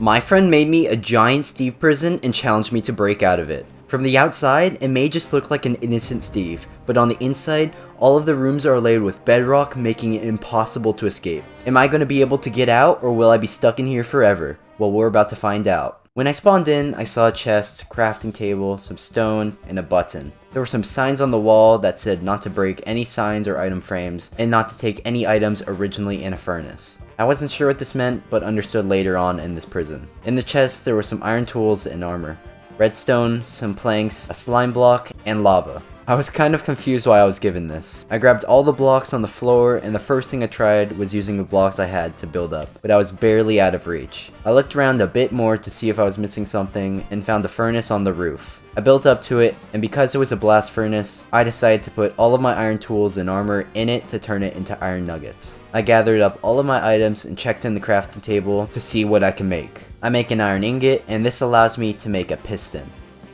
My friend made me a giant Steve prison and challenged me to break out of it. From the outside, it may just look like an innocent Steve, but on the inside, all of the rooms are laid with bedrock, making it impossible to escape. Am I going to be able to get out, or will I be stuck in here forever? Well, we're about to find out. When I spawned in, I saw a chest, crafting table, some stone, and a button. There were some signs on the wall that said not to break any signs or item frames, and not to take any items originally in a furnace. I wasn't sure what this meant, but understood later on in this prison. In the chest, there were some iron tools and armor, redstone, some planks, a slime block, and lava. I was kind of confused why I was given this. I grabbed all the blocks on the floor, and the first thing I tried was using the blocks I had to build up, but I was barely out of reach. I looked around a bit more to see if I was missing something, and found a furnace on the roof. I built up to it, and because it was a blast furnace, I decided to put all of my iron tools and armor in it to turn it into iron nuggets. I gathered up all of my items and checked in the crafting table to see what I can make. I make an iron ingot, and this allows me to make a piston.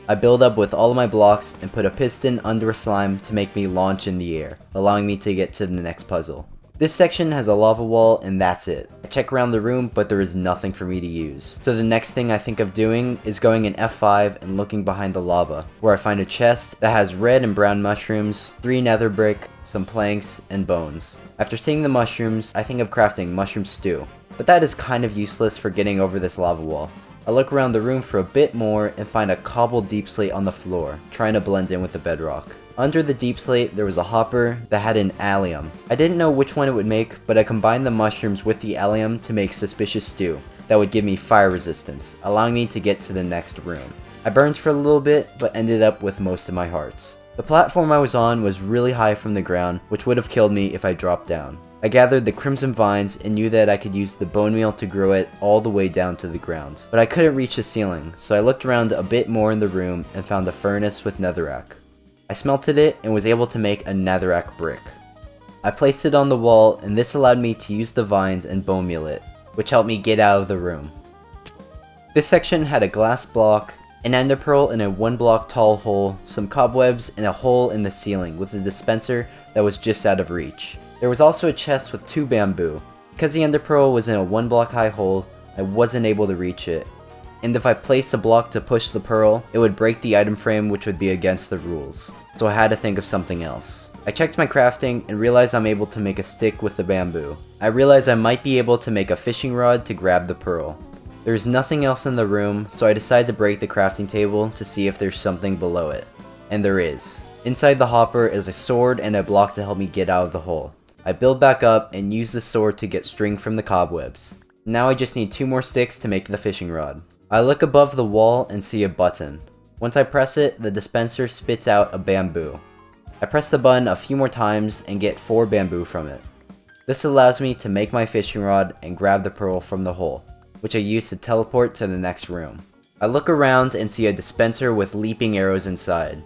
I build up with all of my blocks and put a piston under a slime to make me launch in the air, allowing me to get to the next puzzle. This section has a lava wall, and that's it. I check around the room, but there is nothing for me to use. So the next thing I think of doing is going in F5 and looking behind the lava, where I find a chest that has red and brown mushrooms, 3 nether brick, some planks, and bones. After seeing the mushrooms, I think of crafting mushroom stew, but that is kind of useless for getting over this lava wall. I look around the room for a bit more and find a cobbled deep slate on the floor, trying to blend in with the bedrock. Under the deep slate, there was a hopper that had an allium. I didn't know which one it would make, but I combined the mushrooms with the allium to make suspicious stew that would give me fire resistance, allowing me to get to the next room. I burned for a little bit, but ended up with most of my hearts. The platform I was on was really high from the ground, which would have killed me if I dropped down. I gathered the crimson vines and knew that I could use the bone meal to grow it all the way down to the ground. But I couldn't reach the ceiling, so I looked around a bit more in the room and found a furnace with netherrack. I smelted it and was able to make a netherrack brick. I placed it on the wall, and this allowed me to use the vines and bone meal it, which helped me get out of the room. This section had a glass block, an ender pearl in a 1 block tall hole, some cobwebs, and a hole in the ceiling with a dispenser that was just out of reach. There was also a chest with 2 bamboo. Because the ender pearl was in a 1 block high hole, I wasn't able to reach it. And if I placed a block to push the pearl, it would break the item frame, which would be against the rules. So I had to think of something else. I checked my crafting and realized I'm able to make a stick with the bamboo. I realized I might be able to make a fishing rod to grab the pearl. There's nothing else in the room, so I decided to break the crafting table to see if there's something below it. And there is. Inside the hopper is a sword and a block to help me get out of the hole. I build back up and use the sword to get string from the cobwebs. Now I just need 2 more sticks to make the fishing rod. I look above the wall and see a button. Once I press it, the dispenser spits out a bamboo. I press the button a few more times and get 4 bamboo from it. This allows me to make my fishing rod and grab the pearl from the hole, which I use to teleport to the next room. I look around and see a dispenser with leaping arrows inside.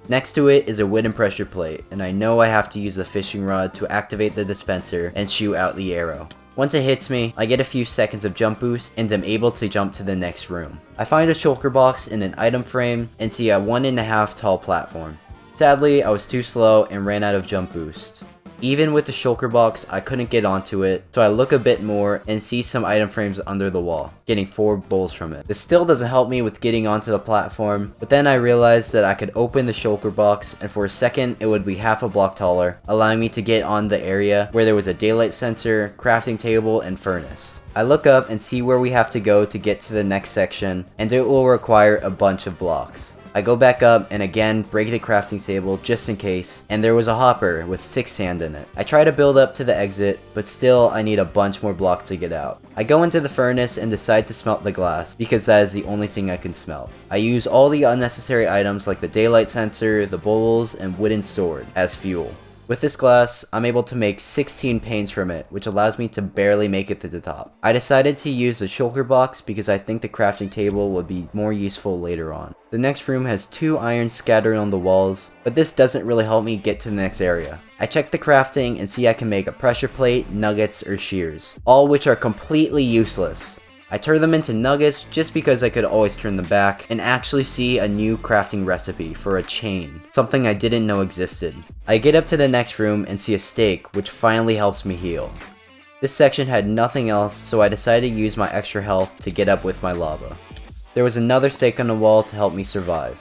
Next to it is a wooden pressure plate, and I know I have to use the fishing rod to activate the dispenser and shoot out the arrow. Once it hits me, I get a few seconds of jump boost and am able to jump to the next room. I find a shulker box in an item frame and see a 1.5 tall platform. Sadly, I was too slow and ran out of jump boost. Even with the shulker box, I couldn't get onto it, so I look a bit more and see some item frames under the wall, getting 4 bowls from it. This still doesn't help me with getting onto the platform, but then I realized that I could open the shulker box, and for a second it would be half a block taller, allowing me to get on the area where there was a daylight sensor, crafting table, and furnace. I look up and see where we have to go to get to the next section, and it will require a bunch of blocks. I go back up and again break the crafting table just in case, and there was a hopper with 6 sand in it. I try to build up to the exit, but still I need a bunch more blocks to get out. I go into the furnace and decide to smelt the glass, because that is the only thing I can smelt. I use all the unnecessary items like the daylight sensor, the bowls, and wooden sword as fuel. With this glass, I'm able to make 16 panes from it, which allows me to barely make it to the top. I decided to use the shulker box because I think the crafting table would be more useful later on. The next room has 2 iron scattered on the walls, but this doesn't really help me get to the next area. I check the crafting and see I can make a pressure plate, nuggets, or shears, all which are completely useless. I turn them into nuggets just because I could always turn them back and actually see a new crafting recipe for a chain, something I didn't know existed. I get up to the next room and see a steak, which finally helps me heal. This section had nothing else, so I decided to use my extra health to get up with my lava. There was another stake on the wall to help me survive.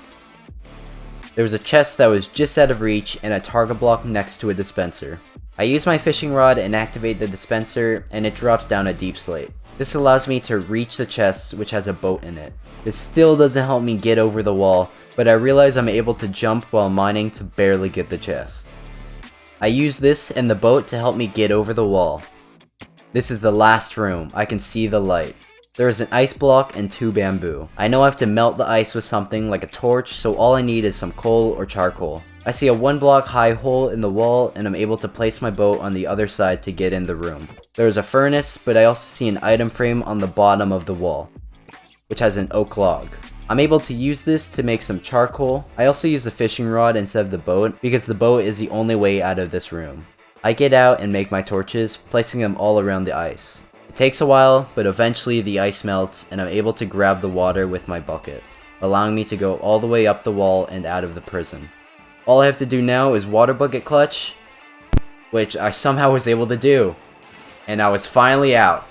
There was a chest that was just out of reach and a target block next to a dispenser. I use my fishing rod and activate the dispenser, and it drops down a deep slate. This allows me to reach the chest, which has a boat in it. This still doesn't help me get over the wall, but I realize I'm able to jump while mining to barely get the chest. I use this and the boat to help me get over the wall. This is the last room. I can see the light. There is an ice block and 2 bamboo. I know I have to melt the ice with something like a torch, so all I need is some coal or charcoal. I see a 1 block high hole in the wall, and I'm able to place my boat on the other side to get in the room. There is a furnace, but I also see an item frame on the bottom of the wall, which has an oak log. I'm able to use this to make some charcoal. I also use the fishing rod instead of the boat, because the boat is the only way out of this room. I get out and make my torches, placing them all around the ice. It takes a while, but eventually the ice melts, and I'm able to grab the water with my bucket, allowing me to go all the way up the wall and out of the prison. All I have to do now is water bucket clutch, which I somehow was able to do. And I was finally out.